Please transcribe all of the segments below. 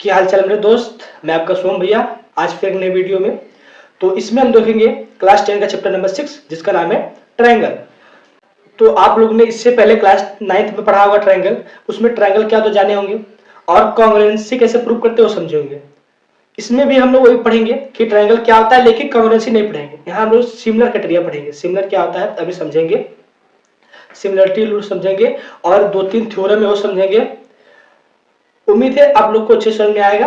क्या हाल चाल मेरे दोस्त। मैं आपका सोम भैया आज फिर एक नए वीडियो में। तो इसमें हम देखेंगे क्लास 10 का चैप्टर नंबर 6 जिसका नाम है ट्रायंगल। तो आप लोग ने इससे पहले क्लास 9th में पढ़ा होगा ट्रायंगल। उसमें ट्रायंगल क्या तो जाने होंगे और कॉन्ग्रुएंसी कैसे प्रूव करते हो समझे होंगे। इसमें भी हम लोग वही पढ़ेंगे कि ट्रायंगल क्या होता है, लेकिन कॉन्ग्रुएंसी नहीं पढ़ेंगे। यहाँ हम लोग सिमिलर क्राइटेरिया पढ़ेंगे। सिमिलर क्या होता है अभी समझेंगे, सिमिलरिटी रूल समझेंगे और 2-3 थ्योरम है वो समझेंगे। उम्मीद है आप लोग को अच्छे समझ में आएगा,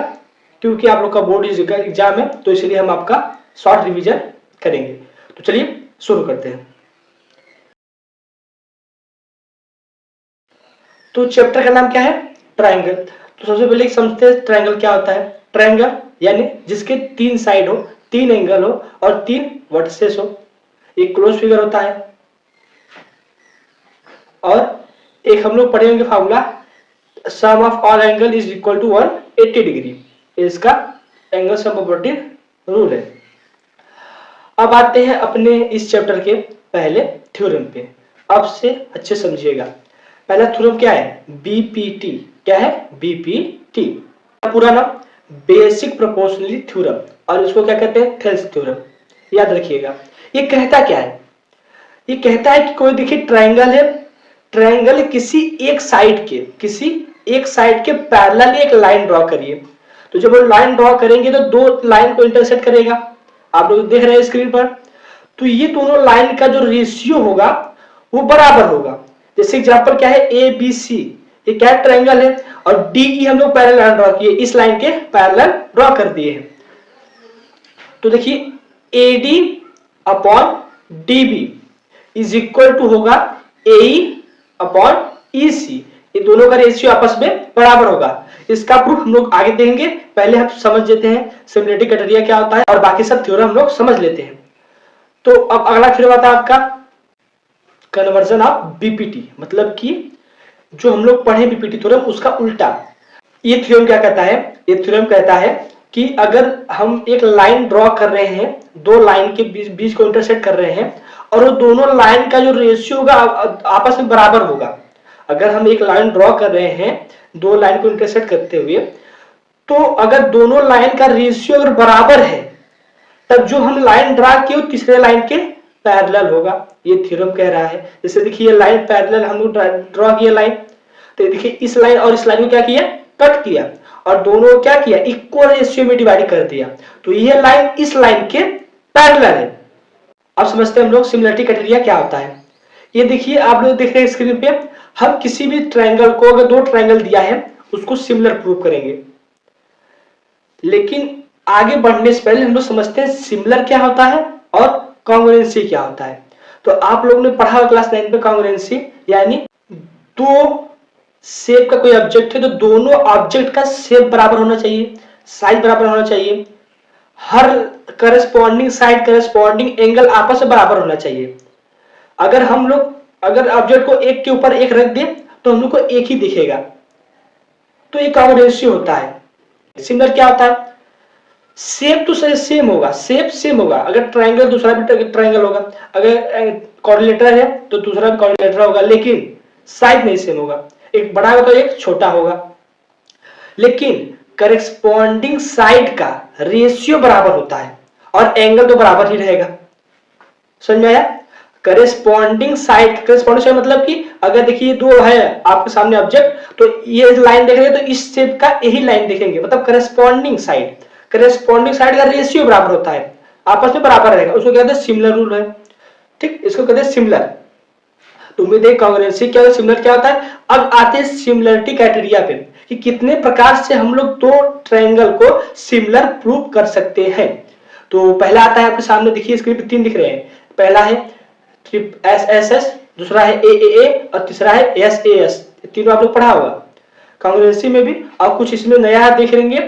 क्योंकि आप लोग का बोर्ड एग्जाम है तो इसलिए हम आपका शॉर्ट रिवीजन करेंगे। तो चलिए शुरू करते हैं। तो चैप्टर का नाम क्या है? ट्रायंगल। तो सबसे पहले समझते हैं ट्रायंगल क्या होता है। ट्रायंगल यानी जिसके 3 साइड हो, 3 एंगल हो और 3 वर्टिसेस हो। एक क्लोज फिगर होता है और एक हम लोग पढ़े होंगे formula, sum of all angle is equal to 180 degree. इसका एंगल सम प्रॉपर्टी रूल है। अब आते हैं अपने इस चैप्टर के पहले थ्योरम पे। अब से अच्छे समझिएगा। पहला थ्योरम क्या है? बीपीटी। क्या है? बीपीटी। पूरा नाम बेसिक प्रोपोर्शनलिटी थ्योरम, और इसको क्या कहते हैं? Thales theorem. याद रखिएगा। ये कहता क्या है? ये कहता है कि कोई देखिए ट्रायंगल है, ट्रायंगल किसी एक साइड के पैरेलल एक लाइन ड्रॉ करिए। तो जब वो लाइन ड्रॉ करेंगे तो दो लाइन को इंटरसेक्ट करेगा। आप लोग देख रहे हैं स्क्रीन पर। तो ये दोनों लाइन का जो रेशियो होगा वो बराबर होगा। जैसे एग्जांपल क्या है? ए बी सी, ये क्या ट्रायंगल है और डी ई हम लोग पैरेलल लाइन ड्रॉ किए, इस लाइन के पैरेलल ड्रॉ कर दिए हैं। तो देखिए A D upon D B is equal to होगा ए अपॉन ई सी। ये दोनों का रेशियो आपस में बराबर होगा। इसका प्रूफ हम लोग आगे देंगे। पहले हम समझ लेते हैं सिमिलरिटी क्राइटेरिया क्या होता है और बाकी सब थ्योरम हम लोग समझ लेते हैं। तो अब अगला थ्योरम आता है आपका कन्वर्जन ऑफ बीपीटी, मतलब कि जो हम लोग पढ़े बीपीटी थ्योरम उसका उल्टा। ये थ्योरम क्या कहता है? ये थ्योरम कहता है कि अगर हम एक लाइन ड्रॉ कर रहे हैं, दो लाइन के बीच को इंटरसेक्ट कर रहे हैं और वो दोनों लाइन का जो रेशियो होगा आपस में बराबर होगा। अगर हम एक लाइन ड्रॉ कर रहे हैं दो लाइन को इंटरसेक्ट करते हुए, तो अगर दोनों लाइन का रेशियो अगर बराबर है तब जो हम लाइन ड्रॉ किए वो तीसरे लाइन के पैरेलल होगा। ये थ्योरम कह रहा है। जैसे देखिए लाइन पैरेलल हम लोग ड्रॉ किया लाइन, तो देखिए इस लाइन और इस लाइन को क्या किया? कट किया और दोनों को क्या किया? इक्वल रेशियो में डिवाइड कर दिया। तो ये लाइन इस लाइन के पैरेलल है। अब समझते हैं हम लोग सिमिलरिटी क्राइटेरिया क्या होता है। ये देखिए आप लोग देख रहे हैं स्क्रीन पे, हम किसी भी ट्रायंगल को, अगर दो ट्रायंगल दिया है उसको सिमिलर प्रूव करेंगे। लेकिन आगे बढ़ने से पहले हम लोग समझते हैं सिमिलर क्या होता है और कॉन्ग्रुएंसी क्या होता है। तो आप लोगों ने पढ़ा क्लास 9 पे कॉन्ग्रुएंसी यानी दो शेप का कोई ऑब्जेक्ट है तो दोनों ऑब्जेक्ट का शेप बराबर होना चाहिए, साइज बराबर होना चाहिए, हर करस्पॉन्डिंग साइड करस्पॉन्डिंग एंगल आपस में बराबर होना चाहिए। अगर हम लोग अगर ऑब्जेक्ट को एक के ऊपर एक रख दें तो हम लोग को एक ही दिखेगा, तो ये कॉन्ग्रुएंसी होता है। सिमिलर क्या होता है? शेप तो सेम होगा, शेप सेम होगा। अगर ट्रायंगल दूसरा भी ट्रायंगल होगा, अगर कोऑर्डिनेटर है तो दूसरा भी कोऑर्डिनेटर होगा, लेकिन साइज नहीं सेम होगा। एक बड़ा होगा तो एक छोटा होगा, लेकिन करेस्पॉन्डिंग साइड का रेशियो बराबर होता है और एंगल तो बराबर ही रहेगा। समझ में आया? करेस्पॉन्डिंग साइड मतलब कि अगर देखिए दो है आपके सामने ऑब्जेक्ट, तो ये लाइन देख रहे हैं तो इस शेप का यही लाइन देखेंगे, मतलब करेस्पॉन्डिंग साइड का रेशियो बराबर होता है, आपस में बराबर रहेगा। उसको कहते हैं सिमिलर रूल है। ठीक, इसको कहते हैं सिमिलर। तो उम्मीद है कॉन्ग्रुएंसी क्या होता है, सिमिलर क्या होता है। अब आते हैं सिमिलरिटी क्राइटेरिया पे कि कितने प्रकार से हम लोग दो ट्रायंगल को सिमिलर प्रूव कर सकते हैं। तो पहला आता है आपके सामने, देखिए स्क्रीन पे 3 दिख रहे हैं। पहला है SSS, दूसरा है AAA और तीसरा है SAS। तीनों आप लोग पढ़ा होगा कॉन्ग्रुएंसी में भी, और कुछ इसमें नया देख लेंगे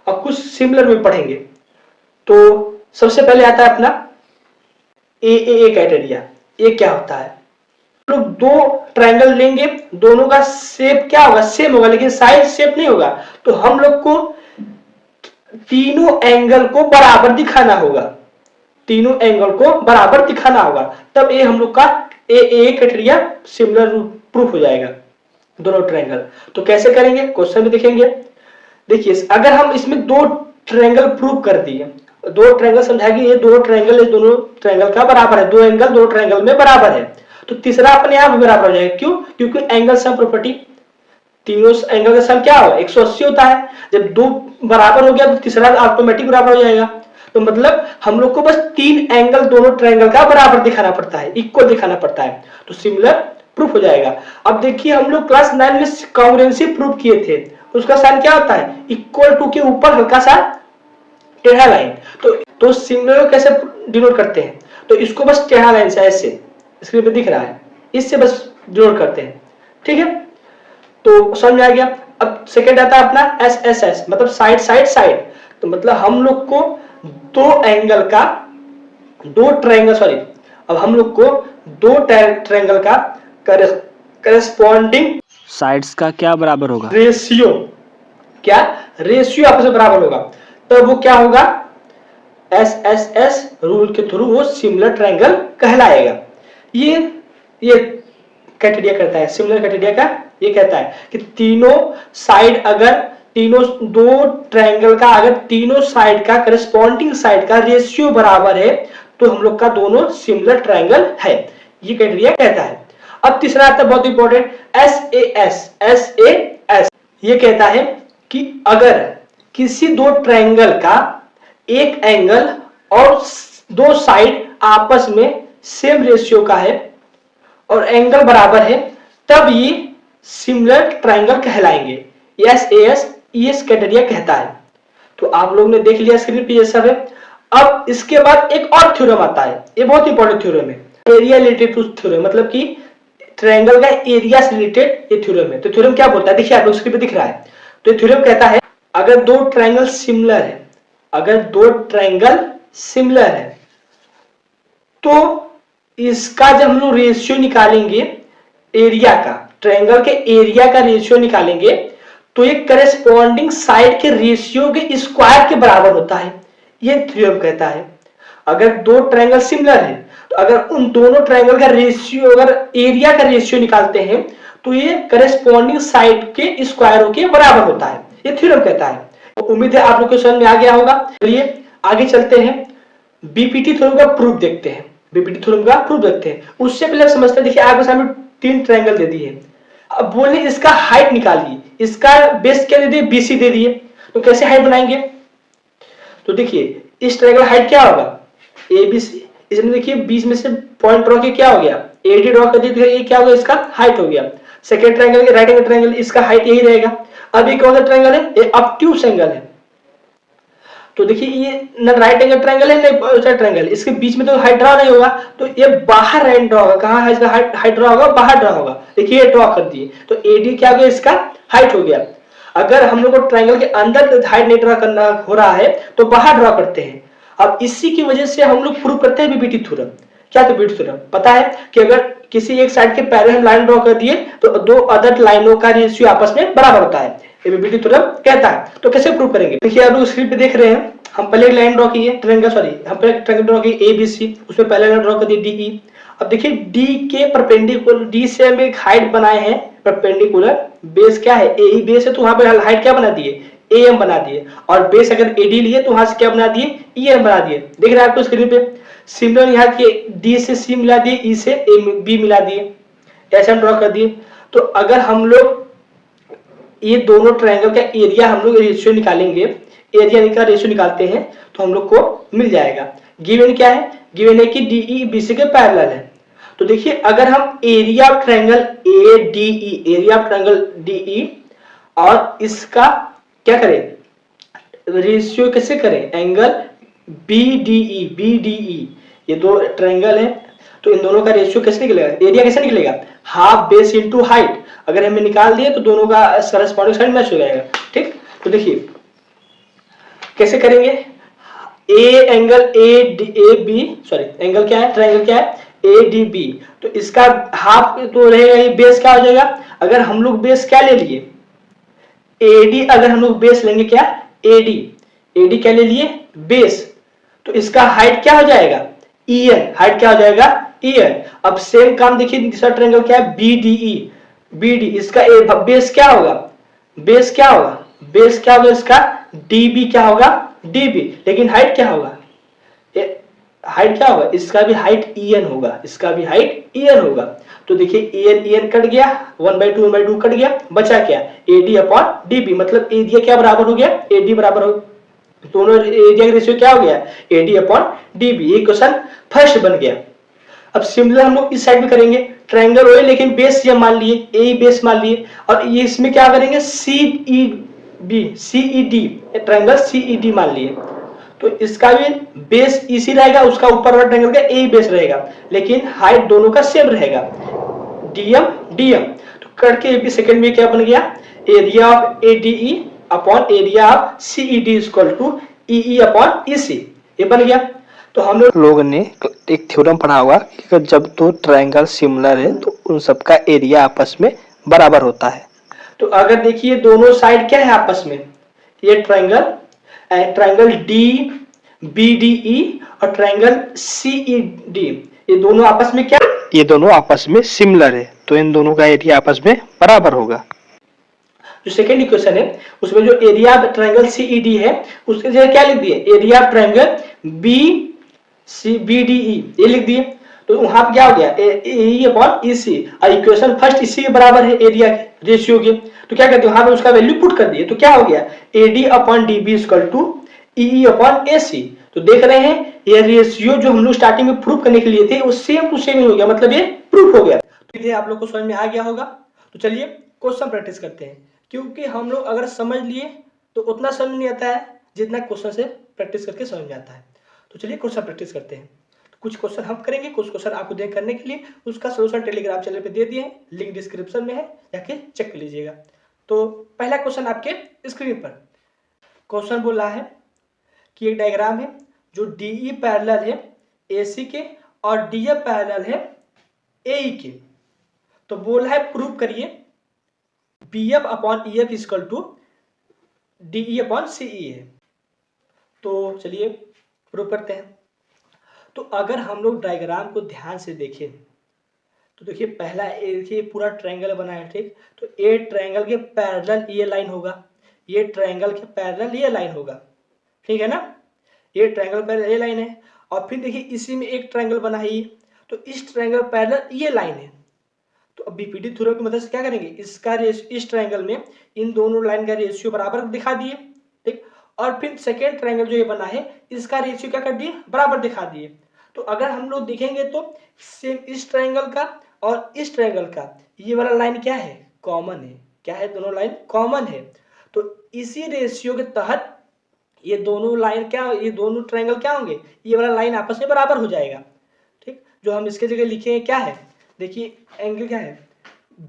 और कुछ सिमिलर में पढ़ेंगे। तो सबसे पहले आता है अपना AAA क्राइटेरिया। ये क्या होता है? लोग दो ट्रायंगल लेंगे, दोनों का शेप क्या होगा? सेम होगा, लेकिन साइड शेप नहीं होगा। तो हम लोग को तीनों एंगल को बराबर दिखाना होगा, तीनों एंगल को बराबर दिखाना होगा, तब ये हम लोग का ए क्राइटेरिया सिमिलर प्रूफ हो जाएगा दोनों ट्रायंगल। तो कैसे करेंगे क्वेश्चन में देखेंगे। देखिए अगर हम इसमें दो ट्रायंगल प्रूव कर दिए, दो ट्रायंगल समझा कि ये दो ट्रायंगल इस दोनों ट्रायंगल का बराबर है, दो एंगल दो ट्रायंगल में बराबर है, तो तीसरा अपने आप बराबर हो जाएगा। क्यों? क्योंकि एंगल सम प्रॉपर्टी, तीनों एंगल का सम क्या होगा 180 होता है। जब दो बराबर हो गया तो तीसरा ऑटोमेटिक बराबर हो जाएगा। तो मतलब हम लोग को बस तीन एंगल दोनों ट्रायंगल का बराबर दिखाना पड़ता है, इक्वल दिखाना पड़ता है, तो सिमिलर प्रूफ हो जाएगा। अब देखिए हम लोग क्लास 9 में कांग्रुएंसी प्रूफ किए थे, उसका साइन क्या होता है? इक्वल टू के ऊपर हल्का सा टेढ़ा लाइन। तो सिमिलर कैसे डिनोट करते हैं? तो इसको बस टेढ़ा लाइन से ऐसे स्क्रीन पे दिख रहा है, इससे बस डिनोट करते हैं। ठीक है, तो समझ में आ गया। अब सेकंड आता है अपना एस एस एस, मतलब साइड साइड साइड। तो मतलब हम लोग को दो एंगल का, दो ट्रायंगल, सॉरी, अब हम लोग को दो ट्रायंगल का करस्पॉन्डिंग साइड्स का क्या बराबर होगा? रेशियो, क्या रेशियो आपस में बराबर होगा, तब वो क्या होगा? एस एस एस रूल के थ्रू वो सिमिलर ट्रायंगल कहलाएगा। ये क्राइटेरिया करता है, सिमिलर क्राइटेरिया का ये कहता है कि तीनों साइड, अगर तीनों दो ट्रायंगल का अगर तीनों साइड का करस्पॉन्डिंग साइड का रेशियो बराबर है तो हम लोग का दोनों सिमिलर ट्रायंगल है, ये क्राइटेरिया कहता है। अब तीसरा आता है बहुत important, S A S. S A S ये कहता है कि अगर किसी दो ट्रायंगल का एक एंगल और दो साइड आपस में सेम रेशियो का है और एंगल बराबर है, तब ये सिमिलर ट्रायंगल कहलाएंगे। एस ए एस ये क्राइटेरिया कहता है। तो आप लोग ने देख लिया स्क्रीन पे ये सब है। अब इसके बाद एक और थ्योरम आता है, ये बहुत इंपॉर्टेंट थ्योरम है, एरिया रिलेटेड टू थ्योरम, मतलब कि ट्रायंगल का एरिया से रिलेटेड ये थ्योरम है। तो थ्योरम क्या बोलता है? देखिए आप लोग स्क्रीन पे दिख रहा है। तो ये थ्योरम कहता है अगर दो ट्रायंगल सिमिलर है, अगर दो ट्रायंगल सिमिलर है तो इसका जब हम लोग रेशियो निकालेंगे एरिया का, ट्रायंगल के एरिया का रेशियो निकालेंगे तो ये करेस्पॉन्डिंग साइड के रेशियो के स्क्वायर के बराबर होता है, ये थ्योरम कहता है। अगर दो ट्रायंगल सिमिलर है तो अगर उन दोनों ट्रायंगल का रेशियो, अगर एरिया का रेशियो निकालते हैं तो ये करेस्पॉन्डिंग साइड के स्क्वायरों के बराबर होता है, ये थ्योरम कहता है। तो उम्मीद है आप लोग को समझ में आ गया होगा। चलिए आगे चलते हैं, बीपीटी थ्योरम का प्रूफ देखते हैं। बीपीटी थ्योरम का प्रूफ देखते हैं, उससे पहले समझते हैं। देखिए आपके सामने तीन ट्रायंगल दे दिए, अब बोले इसका हाइट निकालिए, इसका बेस क्या दे दिए? बीसी दे दिए, तो कैसे हाइट बनाएंगे? तो देखिए इस ट्रायंगल हाइट क्या होगा? एबीसी। इसमें देखिए बीच में से पॉइंट ड्रॉ किया, क्या हो गया? एडी ड्रॉ कर दिया, ये क्या होगा? इसका हाइट हो गया। Second triangle, right angle triangle, इसका हाइट यही रहेगा। अब ये कौन सा ट्रायंगल है? ये ऑब्ट्यूस एंगल है। तो देखिए ये न राइट एंगल ट्रायंगल है न ऑपोजिट ट्रायंगल, इसके बीच में तो हाइट ड्रॉ नहीं होगा, तो ये बाहर लाइन ड्रॉ होगा। कहां है इसका हाइट ड्रॉ होगा? बाहर ड्रॉ होगा। देखिए ये ड्रॉ कर दिए, तो एडी क्या हो गया? इसका हाइट हो गया। अगर हम लोग को ट्रायंगल के अंदर हाइट नहीं ड्रॉ करना हो रहा है तो बाहर ड्रॉ करते हैं। अब इसी की वजह से हम लोग प्रूव करते हैं बीपीटी थ्योरम। क्या बीपीटी थ्योरम? पता है कि अगर किसी एक साइड के पैरेलल लाइन ड्रॉ कर दिए तो दो अदर लाइनों का रेशियो आपस में बराबर होता है, ये बीपीटी थ्योरम कहता है। तो कैसे प्रूव करेंगे? देखिए आप लोग स्क्रीन पे देख रहे हैं, हम पहले एक लाइन ड्रॉ की है, ट्रायंगल, सॉरी, हम पहले ट्रायंगल ड्रॉ की एबीसी, उसमें पहले लाइन ड्रॉ कर दी डीई। अब देखिए डी के परपेंडिकुलर, डी से हम एक हाइट बनाए हैं परपेंडिकुलर, बेस क्या है? एई बेस है, तो वहां पे हाइट क्या बना दिए? एएम बना दिए। और बेस अगर एडी लिए तो वहां से क्या बना दिए? ईएम बना दिए। देख रहे हैं आपको स्क्रीन पे। सिमिलर यहाँ के डी से सी मिला दिए, ई से ए बी मिला दिए, ऐसे हम ड्रॉ कर दिए। तो अगर हम लोग ये दोनों ट्रायंगल का एरिया हम लोग रेशियो निकालेंगे, एरिया का रेशियो निकालते हैं तो हम लोग को मिल जाएगा। गिवन क्या है? गिवन है कि डीई बीसी के पैरेलल है। तो देखिए अगर हम area of triangle A DE, area of triangle DE और इसका क्या करें? रेशियो कैसे करें? एंगल बीडीई, बीडीई, ये दो ट्रायंगल है तो इन दोनों का रेशियो कैसे निकलेगा? एरिया कैसे निकलेगा? Half base into height. अगर हमें निकाल दिए तो दोनों का करस्पॉन्डिंग साइड मैच हो जाएगा। ठीक, तो देखिए कैसे करेंगे? A angle A B, sorry angle क्या है? ट्रायंगल क्या है? A D B. तो इसका हाफ तो रहेगा, ये बेस क्या हो जाएगा? अगर हम लोग बेस क्या ले लिए? एडी। अगर हम लोग बेस लेंगे क्या? एडी। एडी क्या ले लिए? बेस। तो इसका हाइट क्या हो जाएगा? ईएन। हाइट क्या हो जाएगा? ईएन। अब सेम काम देखिए दूसरा ट्रायंगल क्या है? BDE, BD. इसका बेस क्या होगा? बेस क्या होगा? बेस क्या होगा इसका, डीबी क्या होगा, डीबी, लेकिन हाइट क्या होगा, हाइट क्या होगा, इसका भी हाइट en होगा, इसका भी हाइट en होगा। तो देखिए en कट गया, 1/2 कट गया, बचा क्या, AD अपॉन DB, मतलब एरिया क्या बराबर हो गया, AD बराबर हो, दोनों एरिया का रेशियो क्या हो गया, AD अपॉन DB। ये क्वेश्चन फर्स्ट बन गया। अब सिमिलर हम लोग इस साइड में करेंगे, ट्रायंगल ओए लेकिन बेस ये मान लिए, ए बेस मान लिए, और ये इसमें क्या करेंगे, सीईडी, ट्रायंगल सीईडी मान लिए। तो इसका भी बेस इसी रहेगा, उसका ऊपर वाला ट्रायंगल का ए बेस रहेगा, लेकिन हाइट दोनों का सेम रहेगा, डीएम डीएम। तो करके भी सेकंड में क्या बन गया, area of ADE upon area of CED equal to EE upon EC, ये बन गया। तो हम लोगों ने एक थ्योरम पढ़ा होगा कि जब दो ट्रायंगल सिमिलर है तो उन सबका एरिया आपस में बराबर होता है। तो अगर देखिए दोनों साइड क्या है आपस में, ये triangle, triangle D B D E और ट्रायंगल सी ई डी, ये दोनों आपस में क्या, ये दोनों आपस में सिमिलर है, तो इन दोनों का एरिया आपस में बराबर होगा। जो सेकेंड इक्वेशन है उसमें जो एरिया ऑफ ट्रायंगल सीईडी है उसके जगह क्या लिख दिए, area of triangle B C B D E, ये लिख दिए। तो वहां पर क्या हो गया, ए अपॉन ईसी, और इक्वेशन फर्स्ट इसी के बराबर है एरिया के रेशियो के, तो क्या करते हैं वहां पे उसका वैल्यू पुट कर दिए, तो क्या हो गया, AD upon DB equal to E upon AC. तो देख रहे हैं ये रेशियो जो हम लोग स्टार्टिंग में प्रूफ करने के लिए थे वो सेम टू सेम हो गया, मतलब ये प्रूफ हो गया। तो ये आप लोग को समझ में आ गया होगा। तो चलिए क्वेश्चन प्रैक्टिस करते हैं, क्योंकि हम लोग अगर समझ लिए तो उतना समझ नहीं आता है जितना क्वेश्चन से प्रैक्टिस करके समझ में आता है। तो चलिए क्वेश्चन प्रैक्टिस करते हैं। तो कुछ क्वेश्चन हम करेंगे, कुछ क्वेश्चन आपको देख करने के लिए उसका सोल्यूशन टेलीग्राम चैनल पे दे दिए हैं, लिंक डिस्क्रिप्शन में है, जाके चेक कर लीजिएगा। तो पहला क्वेश्चन आपके स्क्रीन पर क्वेश्चन बोल रहा है कि एक डायग्राम है जो DE पैरेलल है AC के और DF पैरेलल है AE के। तो बोल है प्रूव करिए BF upon EF equal to DE upon CE है। तो चलिए प्रूव करते हैं। तो अगर हम लोग डायग्राम को ध्यान से देखें तो देखिए पहला देखिए पूरा ट्रायंगल बना है, ठीक। तो ए ट्रायंगल के पैरेलल ये लाइन होगा, ये ट्रायंगल के पैरेलल ये लाइन होगा, ठीक है ना, ये ट्रायंगल पैरेलल ये लाइन है। और फिर देखिए इसी में एक ट्रायंगल बना है ये, तो इस ट्रायंगल पैरेलल ये लाइन है। तो अब बीपीटी थ्योरम की मदद से क्या करेंगे, इसका इस ट्रायंगल में इन दोनों लाइन का रेशियो बराबर दिखा दिए, ठीक। और फिर सेकेंड ट्रायंगल जो ये बना है इसका रेशियो क्या कर दिए, बराबर दिखा दिए। तो अगर हम लोग देखेंगे तो सेम इस ट्रायंगल का और इस ट्रायंगल का ये वाला लाइन क्या है, कॉमन है। क्या है, दोनों लाइन कॉमन है। तो इसी रेशियो के तहत ये दोनों लाइन क्या, ये दोनों ट्रायंगल क्या होंगे, ये वाला लाइन आपस में बराबर हो जाएगा, ठीक। जो हम इसके जगह लिखे हैं क्या है, देखिए एंगल क्या है,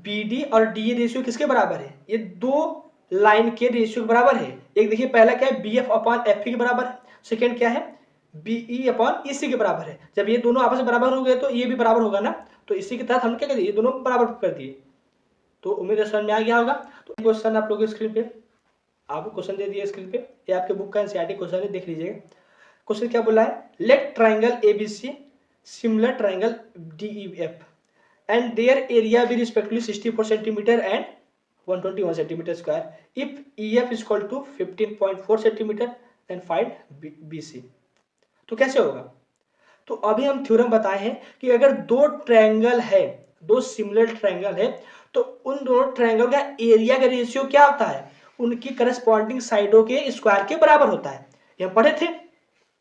BD और DE रेशियो किसके बराबर है, ये दो लाइन के रेशियो के बराबर है। एक देखिए पहला क्या है, BF अपॉन FE के बराबर है, सेकेंड क्या है, BE अपॉन EC के बराबर है। जब ये दोनों आपस में बराबर हो गए तो ये भी बराबर होगा ना, तो इसी के तहत हम क्या कर दिए, ये दोनों बराबर कर दिए। तो उम्मीद है समझ में आ गया होगा। तो क्वेश्चन आप लोग स्क्रीन पे आपको क्वेश्चन दे दिया स्क्रीन पे, ये आपके बुक का एनसीईआरटी क्वेश्चन है, देख लीजिएगा। क्वेश्चन क्या बोला है, let triangle ABC similar triangle DEF and their area be respectively 64 centimeter and 121 centimeter square if EF is equal to 15.4 centimeter and find BC। तो कैसे होगा, तो अभी हम थ्योरम बताए हैं कि अगर दो ट्रायंगल है, दो सिमिलर ट्रायंगल है, तो उन दोनों ट्रायंगल का एरिया का रेशियो क्या होता है, उनकी करस्पॉन्डिंग साइडों के स्क्वायर के बराबर होता है। ये हम पढ़े थे,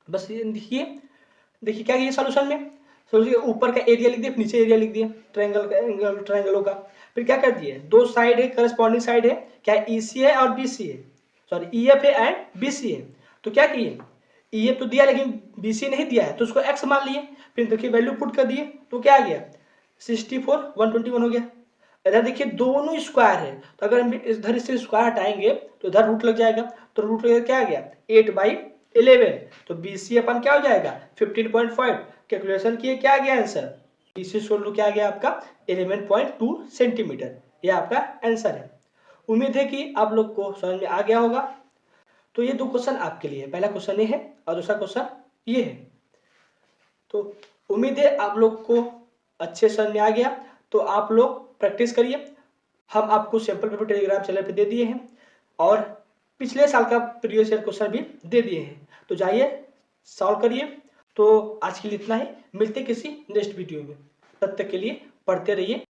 बस ये देखिए क्या किया सॉल्यूशन में, ऊपर का एरिया लिख दिया, नीचे एरिया लिख दिया ट्रायंगल का, ट्रायंगलों का। फिर क्या कर दिए, दो साइड है, करस्पॉन्डिंग साइड है, क्या EC है और BC है, सॉरी EF है एंड BC है। तो क्या किए, EF तो दिया लेकिन BC नहीं दिया है, तो उसको x मान लिए। फिर देखिए वैल्यू पुट कर दिए, तो क्या आ गया 64 121 हो गया। इधर देखिए दोनों स्क्वायर है, तो अगर हम इधर से स्क्वायर हटाएंगे तो इधर रूट लग जाएगा, तो रूट लग क्या आ गया 8/11। तो BC अपन क्या हो जाएगा 15.5। कैलकुलेशन किए क्या आ गया आंसर, BC सोल्व क्या आ गया आपका 11.2 सेंटीमीटर। ये आपका आंसर है। उम्मीद है कि आप लोग को समझ में आ गया होगा। तो ये दो क्वेश्चन आपके लिए, पहला क्वेश्चन ये है और दूसरा क्वेश्चन ये है। तो उम्मीद है आप लोग को अच्छे समझ में आ गया। तो आप लोग प्रैक्टिस करिए, हम आपको सैंपल पेपर टेलीग्राम चैनल पे दे दिए हैं, और पिछले साल का प्रीवियस ईयर क्वेश्चन भी दे दिए हैं। तो जाइए सॉल्व करिए। तो आज के लिए इतना ही, मिलते किसी नेक्स्ट वीडियो में, तब तक के लिए पढ़ते रहिए।